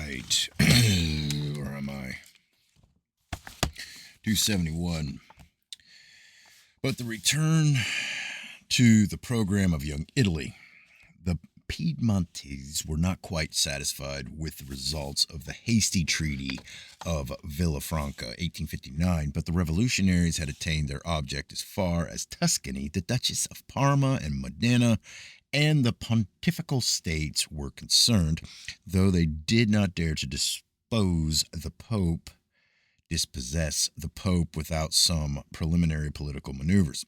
right. Where am I? 271. But the return to the program of Young Italy. The Piedmontese were not quite satisfied with the results of the hasty Treaty of Villafranca, 1859, but the revolutionaries had attained their object as far as Tuscany, the Duchess of Parma and Modena, and the Pontifical States were concerned, though they did not dare to dispossess the Pope without some preliminary political maneuvers.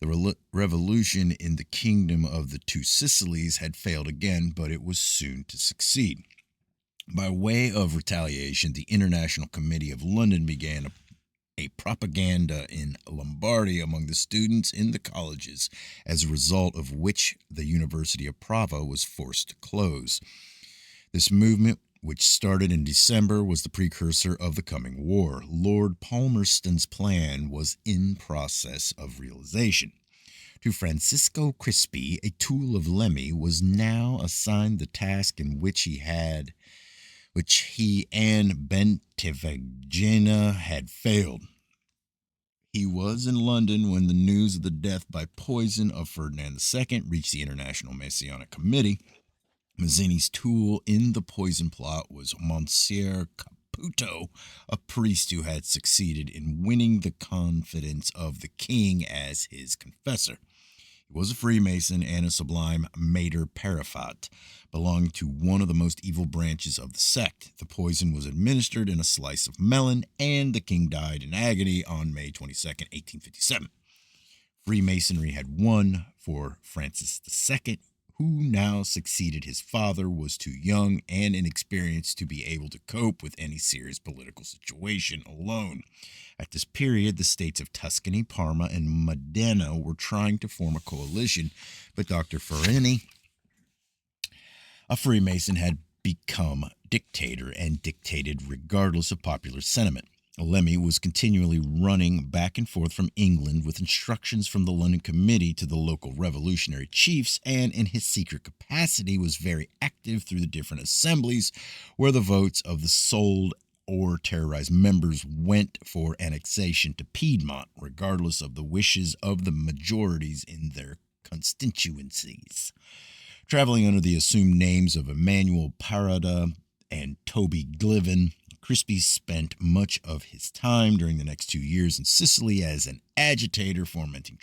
The revolution in the kingdom of the Two Sicilies had failed again, but it was soon to succeed. By way of retaliation, the International Committee of London began a propaganda in Lombardy among the students in the colleges, as a result of which the University of Prava was forced to close. This movement, which started in December, was the precursor of the coming war. Lord Palmerston's plan was in process of realization. To Francisco Crispi, a tool of Lemmy, was now assigned the task in which he and Bentivoglio had failed. He was in London when the news of the death by poison of Ferdinand II reached the International Masonic Committee. Mazzini's tool in the poison plot was Monsieur Caputo, a priest who had succeeded in winning the confidence of the king as his confessor. He was a Freemason and a sublime Mater Parafat, belonging to one of the most evil branches of the sect. The poison was administered in a slice of melon, and the king died in agony on May 22, 1857. Freemasonry had won, for Francis II, who now succeeded his father, was too young and inexperienced to be able to cope with any serious political situation alone. At this period, the states of Tuscany, Parma, and Modena were trying to form a coalition, but Dr. Farini, a Freemason, had become dictator and dictated regardless of popular sentiment. Lemmy was continually running back and forth from England with instructions from the London Committee to the local revolutionary chiefs, and in his secret capacity was very active through the different assemblies where the votes of the sold or terrorized members went for annexation to Piedmont, regardless of the wishes of the majorities in their constituencies. Traveling under the assumed names of Emmanuel Parada and Toby Gliven, Crispi spent much of his time during the next 2 years in Sicily as an agitator fomenting.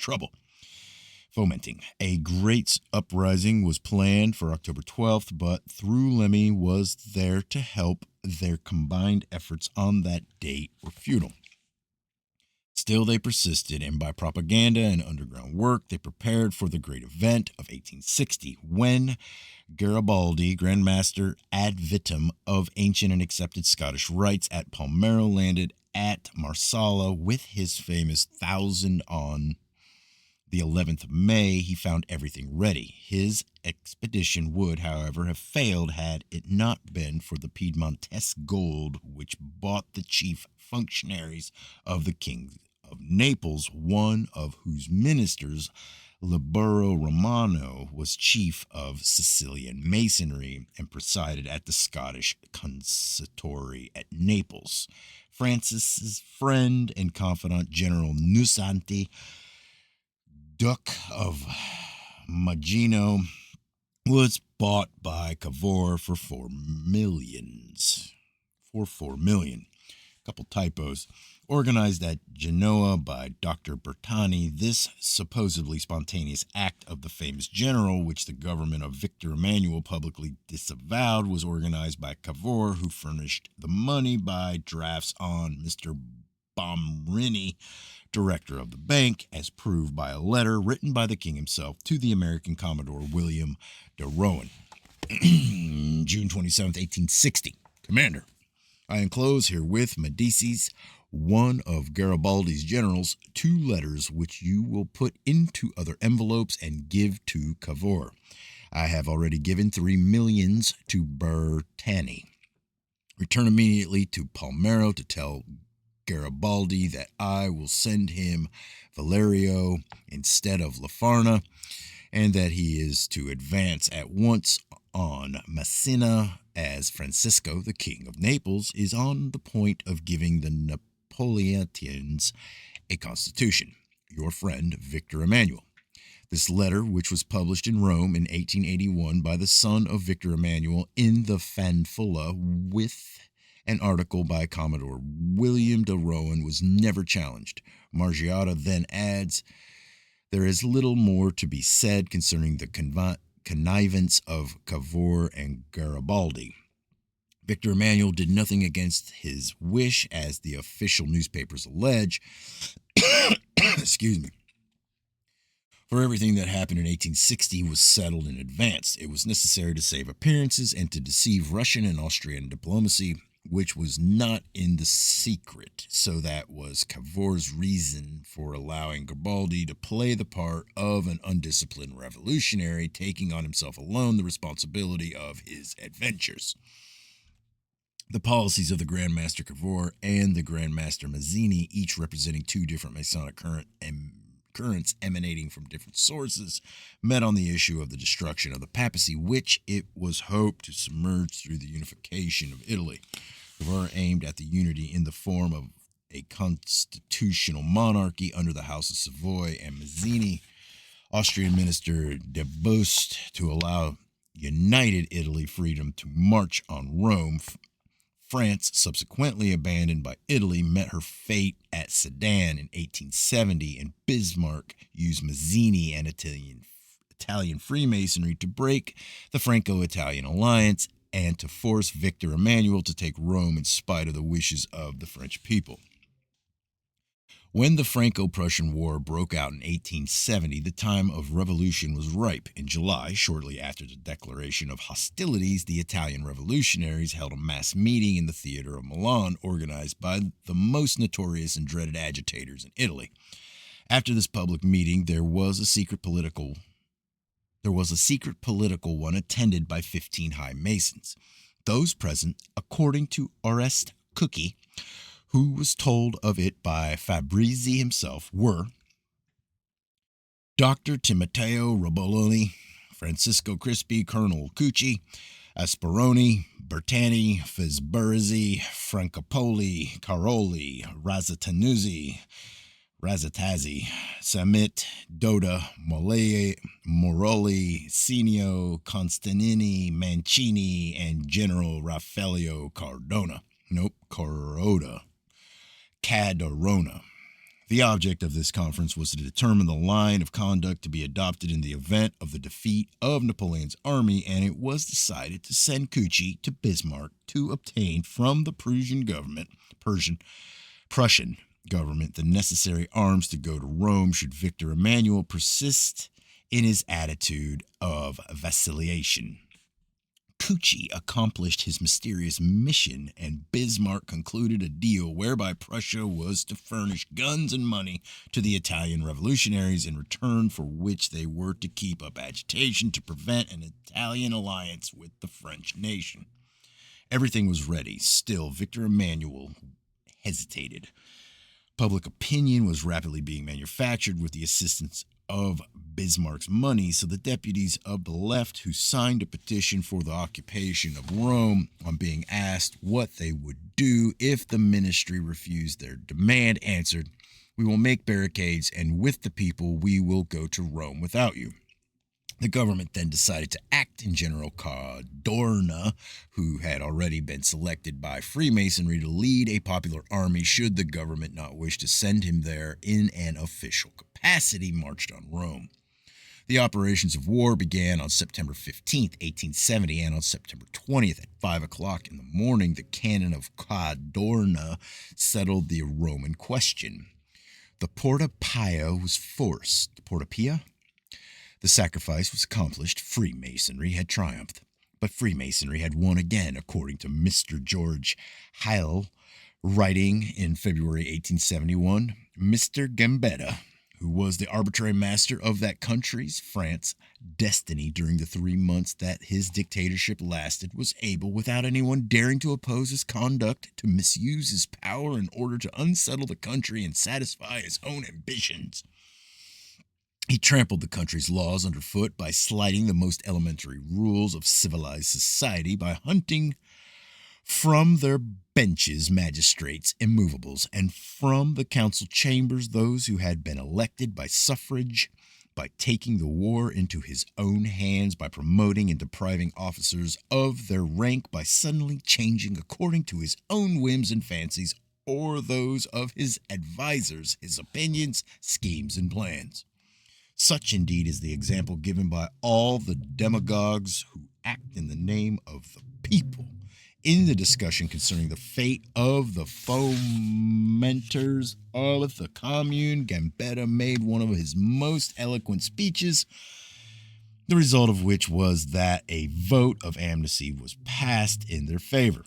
A great uprising was planned for October 12th, but through Lemmy was there to help. Their combined efforts on that date were futile. Still, they persisted, and by propaganda and underground work, they prepared for the great event of 1860, when Garibaldi, Grand Master ad vitam of ancient and accepted Scottish rites at Palmero, landed at Marsala with his famous 1,000 on the 11th of May. He found everything ready. His expedition would, however, have failed had it not been for the Piedmontese gold which bought the chief functionaries of the King of Naples, one of whose ministers, Libero Romano, was chief of Sicilian Masonry and presided at the Scottish Consistory at Naples. Francis's friend and confidant, General Nusanti, Duke of Maggino, was bought by Cavour for $4 million. Couple typos. Organized at Genoa by Dr. Bertani, this supposedly spontaneous act of the famous general, which the government of Victor Emmanuel publicly disavowed, was organized by Cavour, who furnished the money by drafts on Mr. Bomrini, director of the bank, as proved by a letter written by the king himself to the American Commodore William de Rohan. June 27, 1860. Commander, I enclose herewith Medici's, one of Garibaldi's generals, 2 letters which you will put into other envelopes and give to Cavour. I have already given 3 millions to Bertani. Return immediately to Palmero to tell Garibaldi that I will send him Valerio instead of Lafarna, and that he is to advance at once on Messina as Francisco, the King of Naples, is on the point of giving the Napolitans a constitution. Your friend, Victor Emmanuel. This letter, which was published in Rome in 1881 by the son of Victor Emmanuel in the Fanfula with an article by Commodore William de Rohan, was never challenged. Margiotta then adds, there is little more to be said concerning the connivance of Cavour and Garibaldi. Victor Emmanuel did nothing against his wish, as the official newspapers allege. Excuse me. For everything that happened in 1860 was settled in advance. It was necessary to save appearances and to deceive Russian and Austrian diplomacy, which was not in the secret. So that was Cavour's reason for allowing Garibaldi to play the part of an undisciplined revolutionary, taking on himself alone the responsibility of his adventures. The policies of the Grand Master Cavour and the Grand Master Mazzini, each representing two different Masonic currents emanating from different sources, met on the issue of the destruction of the papacy, which it was hoped to submerge through the unification of Italy. Cavour aimed at the unity in the form of a constitutional monarchy under the House of Savoy, and Mazzini, Austrian Minister de Bust, to allow united Italy freedom to march on Rome. France, subsequently abandoned by Italy, met her fate at Sedan in 1870, and Bismarck used Mazzini and Italian Freemasonry to break the Franco-Italian alliance and to force Victor Emmanuel to take Rome in spite of the wishes of the French people. When the Franco-Prussian War broke out in 1870, the time of revolution was ripe. In July, shortly after the declaration of hostilities, the Italian revolutionaries held a mass meeting in the theater of Milan, organized by the most notorious and dreaded agitators in Italy. After this public meeting, there was a secret political one attended by 15 high masons. Those present, according to Oreste Cookie, who was told of it by Fabrizi himself, were Dr. Timoteo Roboloni, Francisco Crispi, Colonel Cucci, Asperoni, Bertani, Fisburizzi, Francopoli, Caroli, Razatazzi, Samit, Doda, Moroli, Sinio, Constantini, Mancini, and General Raffaello Cadorna. The object of this conference was to determine the line of conduct to be adopted in the event of the defeat of Napoleon's army, and it was decided to send Cucci to Bismarck to obtain from the Prussian government the necessary arms to go to Rome should Victor Emmanuel persist in his attitude of vacillation. Cucci accomplished his mysterious mission, and Bismarck concluded a deal whereby Prussia was to furnish guns and money to the Italian revolutionaries, in return for which they were to keep up agitation to prevent an Italian alliance with the French nation. Everything was ready. Still, Victor Emmanuel hesitated. Public opinion was rapidly being manufactured with the assistance of Bismarck's money, so the deputies of the left who signed a petition for the occupation of Rome, on being asked what they would do if the ministry refused their demand, answered, "We will make barricades, and with the people we will go to Rome without you." The government then decided to act, and General Cadorna, who had already been selected by Freemasonry to lead a popular army should the government not wish to send him there in an official capacity, marched on Rome. The operations of war began on September 15th, 1870, and on September 20th at 5 o'clock in the morning, the cannon of Cadorna settled the Roman question. The Porta Pia was forced. Porta Pia? The sacrifice was accomplished. Freemasonry had triumphed. But Freemasonry had won again, according to Mr. George Heil, writing in February 1871, Mr. Gambetta, who was the arbitrary master of that country's, France, destiny during the 3 months that his dictatorship lasted, was able, without anyone daring to oppose his conduct, to misuse his power in order to unsettle the country and satisfy his own ambitions. He trampled the country's laws underfoot by slighting the most elementary rules of civilized society by hunting from their benches magistrates immovables, and from the council chambers those who had been elected by suffrage, by taking the war into his own hands, by promoting and depriving officers of their rank, by suddenly changing according to his own whims and fancies or those of his advisers his opinions, schemes, and plans. Such indeed is the example given by all the demagogues who act in the name of the people. In the discussion concerning the fate of the fomenters of the Commune, Gambetta made one of his most eloquent speeches, the result of which was that a vote of amnesty was passed in their favor.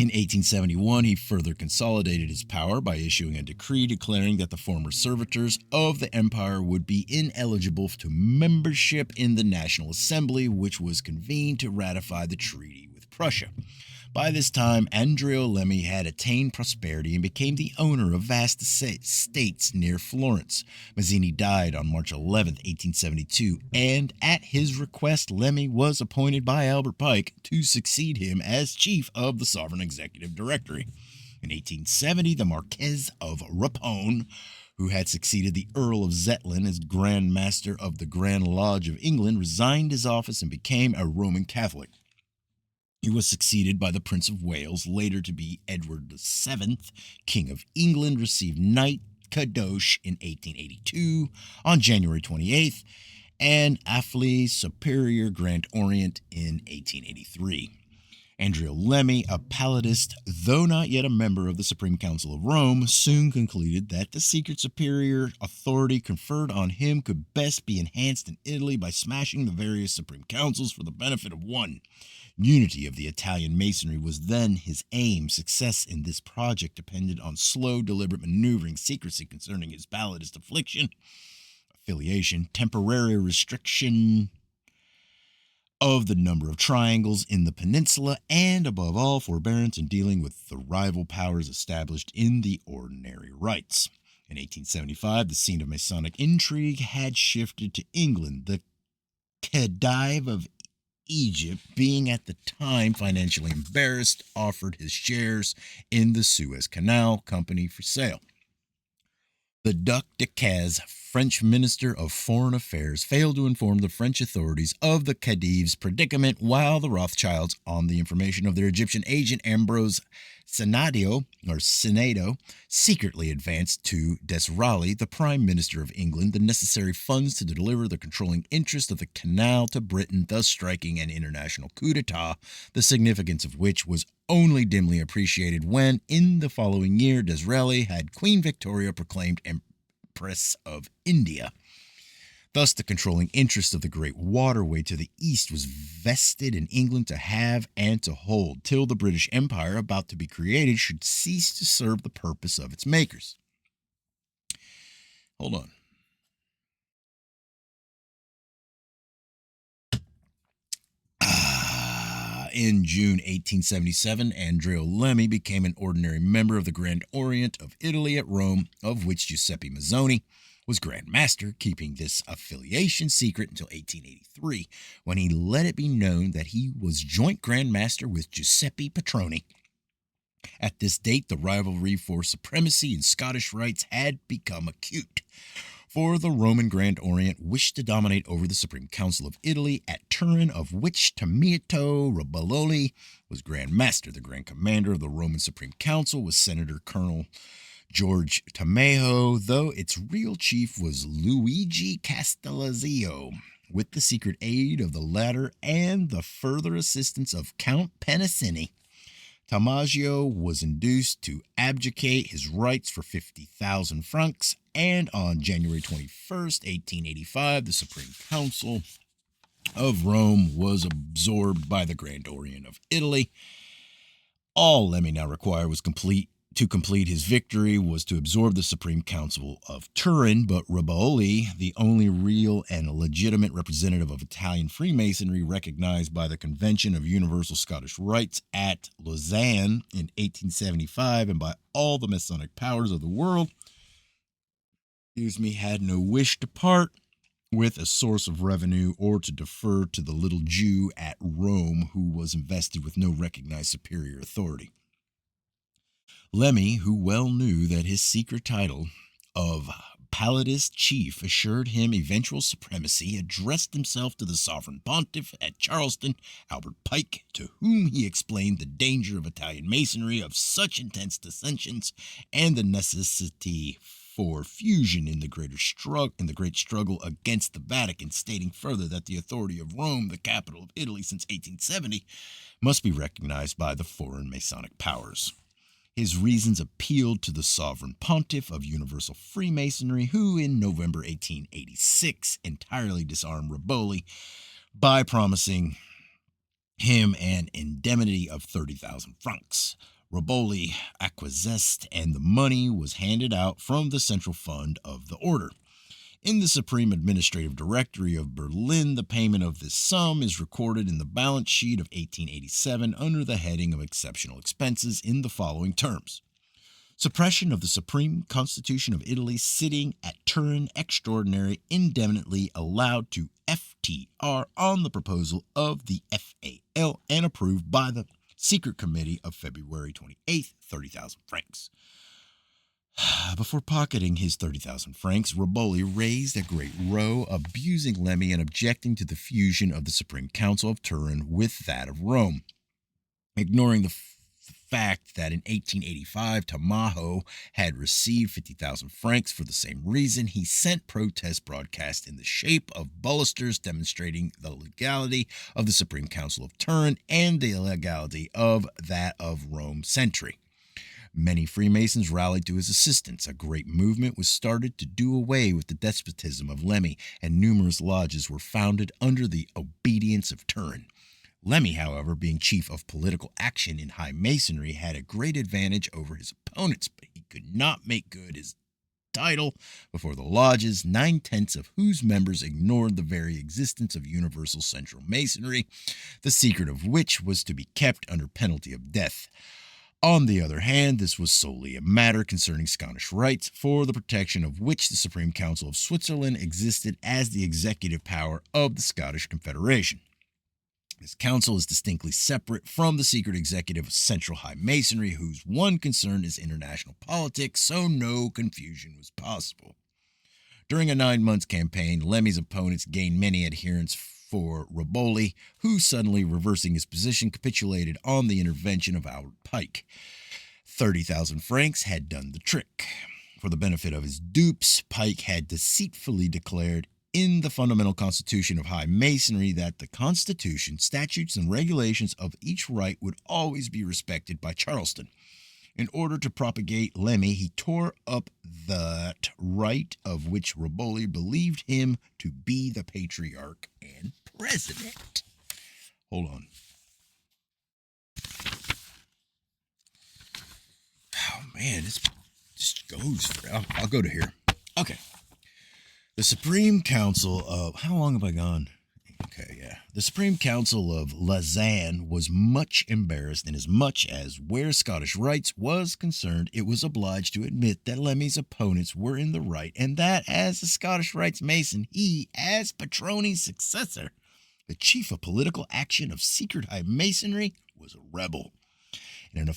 In 1871, he further consolidated his power by issuing a decree declaring that the former servitors of the empire would be ineligible to membership in the National Assembly, which was convened to ratify the treaty with Prussia. By this time, Andrea Lemmy had attained prosperity and became the owner of vast estates near Florence. Mazzini died on March 11, 1872, and at his request, Lemmy was appointed by Albert Pike to succeed him as chief of the Sovereign Executive Directory. In 1870, the Marquess of Ripon, who had succeeded the Earl of Zetland as Grand Master of the Grand Lodge of England, resigned his office and became a Roman Catholic. He was succeeded by the Prince of Wales, later to be Edward VII, King of England, received Knight Kadosh in 1882 on January 28th, and Affley Superior Grand Orient in 1883. Andrea Lemmy, a Palladist, though not yet a member of the Supreme Council of Rome, soon concluded that the secret superior authority conferred on him could best be enhanced in Italy by smashing the various Supreme Councils for the benefit of one. Unity of the Italian Masonry was then his aim. Success in this project depended on slow, deliberate maneuvering, secrecy concerning his Palladist affiliation, temporary restriction of the number of triangles in the peninsula, and above all, forbearance in dealing with the rival powers established in the ordinary rites. In 1875, the scene of Masonic intrigue had shifted to England. The Khedive of Egypt, being at the time financially embarrassed, offered his shares in the Suez Canal Company for sale. The Duc de Caz, French Minister of Foreign Affairs, failed to inform the French authorities of the Khedive's predicament, while the Rothschilds, on the information of their Egyptian agent Ambrose Senado, secretly advanced to Disraeli, the Prime Minister of England, the necessary funds to deliver the controlling interest of the canal to Britain, thus striking an international coup d'etat, the significance of which was only dimly appreciated when, in the following year, Disraeli had Queen Victoria proclaimed Empress of India. Thus, the controlling interest of the great waterway to the east was vested in England to have and to hold, till the British Empire, about to be created, should cease to serve the purpose of its makers. Hold on. In June 1877, Andrea Lemmy became an ordinary member of the Grand Orient of Italy at Rome, of which Giuseppe Mazzoni was Grand Master, keeping this affiliation secret until 1883, when he let it be known that he was joint Grand Master with Giuseppe Petroni. At this date, the rivalry for supremacy in Scottish rights had become acute, for the Roman Grand Orient wished to dominate over the Supreme Council of Italy at Turin, of which Tommaso Ribbololi was Grand Master. The Grand Commander of the Roman Supreme Council was Senator Colonel George Tamayo, though its real chief was Luigi Castellazzo. With the secret aid of the latter and the further assistance of Count Penicini, Tamaggio was induced to abdicate his rights for 50,000 francs, and on January 21st, 1885, the Supreme Council of Rome was absorbed by the Grand Orient of Italy. All Lemmy now required was to complete his victory was to absorb the Supreme Council of Turin, but Ribbololi, the only real and legitimate representative of Italian Freemasonry recognized by the Convention of Universal Scottish Rights at Lausanne in 1875 and by all the Masonic powers of the world, had no wish to part with a source of revenue or to defer to the little Jew at Rome who was invested with no recognized superior authority. Lemmy, who well knew that his secret title of Palladis Chief assured him eventual supremacy, addressed himself to the sovereign pontiff at Charleston, Albert Pike, to whom he explained the danger of Italian masonry of such intense dissensions and the necessity for fusion in the great struggle against the Vatican, stating further that the authority of Rome, the capital of Italy since 1870, must be recognized by the foreign Masonic powers. His reasons appealed to the sovereign pontiff of Universal Freemasonry, who in November 1886 entirely disarmed Riboli by promising him an indemnity of 30,000 francs. Riboli acquiesced, and the money was handed out from the central fund of the order. In the Supreme Administrative Directory of Berlin, the payment of this sum is recorded in the balance sheet of 1887 under the heading of exceptional expenses in the following terms. Suppression of the Supreme Constitution of Italy sitting at Turin extraordinary indefinitely allowed to FTR on the proposal of the FAL and approved by the Secret Committee of February 28th, 30,000 francs. Before pocketing his 30,000 francs, Riboli raised a great row, abusing Lemmy and objecting to the fusion of the Supreme Council of Turin with that of Rome. Ignoring the fact that in 1885 Tamaho had received 50,000 francs for the same reason, he sent protest broadcasts in the shape of balusters demonstrating the legality of the Supreme Council of Turin and the illegality of that of Rome Century. Many Freemasons rallied to his assistance. A great movement was started to do away with the despotism of Lemmy, and numerous lodges were founded under the obedience of Turin. Lemmy, however, being chief of political action in high masonry, had a great advantage over his opponents, but he could not make good his title before the lodges, 9/10 of whose members ignored the very existence of universal central masonry, the secret of which was to be kept under penalty of death. On the other hand, this was solely a matter concerning Scottish rights, for the protection of which the Supreme Council of Switzerland existed as the executive power of the Scottish Confederation. This council is distinctly separate from the secret executive of Central High Masonry, whose one concern is international politics, so no confusion was possible. During a 9-month campaign, Lemmy's opponents gained many adherents for Riboli, who, suddenly reversing his position, capitulated on the intervention of Albert Pike. 30,000 francs had done the trick. For the benefit of his dupes, Pike had deceitfully declared in the fundamental constitution of high masonry that the constitution, statutes, and regulations of each rite would always be respected by Charleston. In order to propagate Lemmy, he tore up that rite of which Riboli believed him to be the patriarch and president. Hold on. Oh, man, this just goes for... I'll go to here. Okay. The Supreme Council of... How long have I gone? Okay, yeah. The Supreme Council of Lausanne was much embarrassed inasmuch as, where Scottish rights was concerned, it was obliged to admit that Lemmy's opponents were in the right, and that, as a Scottish rights Mason, he, as Patroni's successor, the chief of political action of secret high masonry, was a rebel. In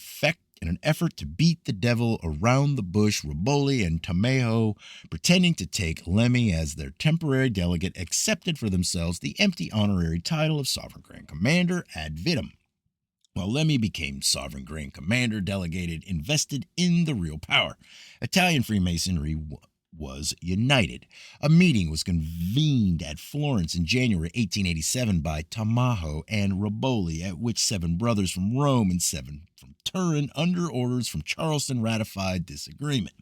an effort to beat the devil around the bush, Riboli and Tamaho, pretending to take Lemmy as their temporary delegate, accepted for themselves the empty honorary title of Sovereign Grand Commander ad vitam, while Lemmy became Sovereign Grand Commander delegated, invested in the real power. Italian Freemasonry was united. A meeting was convened at Florence in January 1887 by Tamaho and Riboli, at which 7 brothers from Rome and 7 from Turin, under orders from Charleston, ratified this agreement.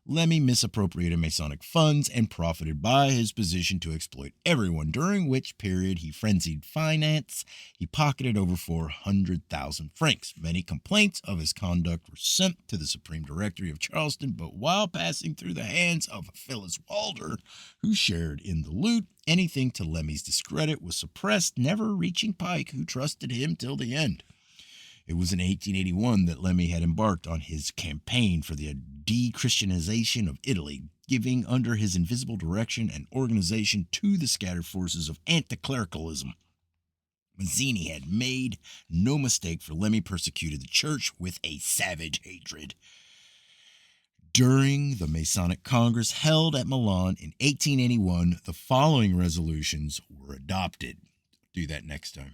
Lemmy misappropriated Masonic funds and profited by his position to exploit everyone, during which period he frenzied finance. He pocketed over 400,000 francs. Many complaints of his conduct were sent to the Supreme Directory of Charleston, but while passing through the hands of Phyllis Walder, who shared in the loot, anything to Lemmy's discredit was suppressed, never reaching Pike, who trusted him till the end. It was in 1881 that Lemmy had embarked on his campaign for the de-Christianization of Italy, giving under his invisible direction and organization to the scattered forces of anti-clericalism. Mazzini had made no mistake, for Lemmy persecuted the church with a savage hatred. During the Masonic Congress held at Milan in 1881, the following resolutions were adopted. Do that next time.